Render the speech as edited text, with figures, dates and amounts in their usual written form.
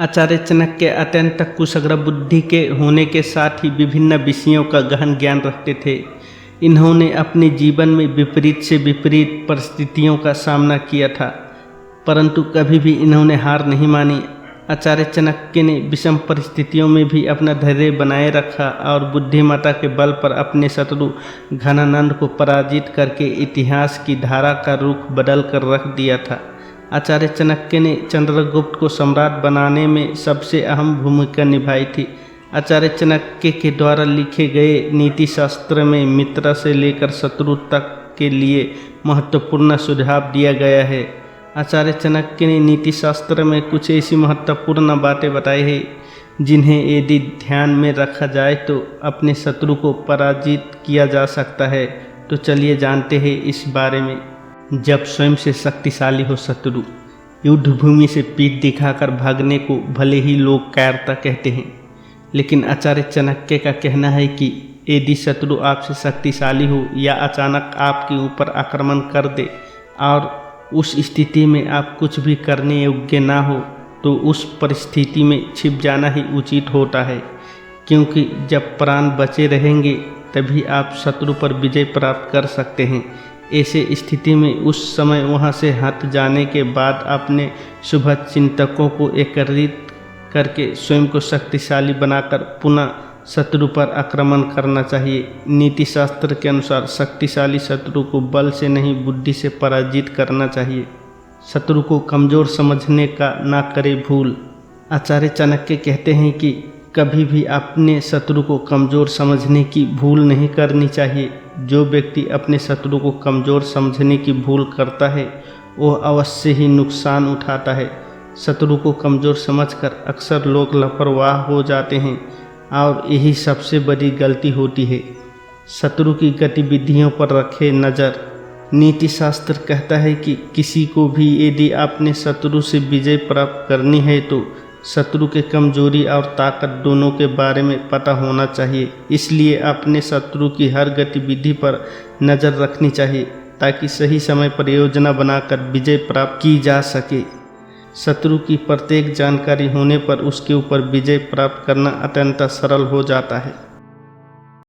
आचार्य चाणक्य अत्यंत कुशग्र बुद्धि के होने के साथ ही विभिन्न विषयों का गहन ज्ञान रखते थे। इन्होंने अपने जीवन में विपरीत से विपरीत परिस्थितियों का सामना किया था, परंतु कभी भी इन्होंने हार नहीं मानी। आचार्य चाणक्य ने विषम परिस्थितियों में भी अपना धैर्य बनाए रखा और बुद्धिमत्ता के बल पर अपने शत्रु घनानंद को पराजित करके इतिहास की धारा का रुख बदल कर रख दिया था। आचार्य चाणक्य ने चंद्रगुप्त को सम्राट बनाने में सबसे अहम भूमिका निभाई थी। आचार्य चाणक्य के द्वारा लिखे गए नीति शास्त्र में मित्र से लेकर शत्रु तक के लिए महत्वपूर्ण सुझाव दिया गया है। आचार्य चाणक्य ने नीति शास्त्र में कुछ ऐसी महत्वपूर्ण बातें बताई हैं जिन्हें यदि ध्यान में रखा जाए तो अपने शत्रु को पराजित किया जा सकता है। तो चलिए जानते हैं इस बारे में। जब स्वयं से शक्तिशाली हो शत्रु, युद्ध भूमि से पीठ दिखाकर भागने को भले ही लोग कायरता कहते हैं, लेकिन आचार्य चाणक्य का कहना है कि यदि शत्रु आपसे शक्तिशाली हो या अचानक आपके ऊपर आक्रमण कर दे और उस स्थिति में आप कुछ भी करने योग्य ना हो, तो उस परिस्थिति में छिप जाना ही उचित होता है, क्योंकि जब प्राण बचे रहेंगे तभी आप शत्रु पर विजय प्राप्त कर सकते हैं। ऐसे स्थिति में उस समय वहां से हट जाने के बाद अपने शुभ चिंतकों को एकत्रित करके स्वयं को शक्तिशाली बनाकर पुनः शत्रु पर आक्रमण करना चाहिए। नीति शास्त्र के अनुसार शक्तिशाली शत्रु को बल से नहीं बुद्धि से पराजित करना चाहिए। शत्रु को कमज़ोर समझने का ना करे भूल। आचार्य चाणक्य कहते हैं कि कभी भी अपने शत्रु को कमज़ोर समझने की भूल नहीं करनी चाहिए। जो व्यक्ति अपने शत्रु को कमज़ोर समझने की भूल करता है वह अवश्य ही नुकसान उठाता है। शत्रु को कमज़ोर समझकर अक्सर लोग लापरवाह हो जाते हैं और यही सबसे बड़ी गलती होती है। शत्रु की गतिविधियों पर रखे नज़र। नीति शास्त्र कहता है कि किसी को भी यदि अपने शत्रु से विजय प्राप्त करनी है तो शत्रु के कमजोरी और ताकत दोनों के बारे में पता होना चाहिए। इसलिए अपने शत्रु की हर गतिविधि पर नज़र रखनी चाहिए ताकि सही समय पर योजना बनाकर विजय प्राप्त की जा सके। शत्रु की प्रत्येक जानकारी होने पर उसके ऊपर विजय प्राप्त करना अत्यंत सरल हो जाता है।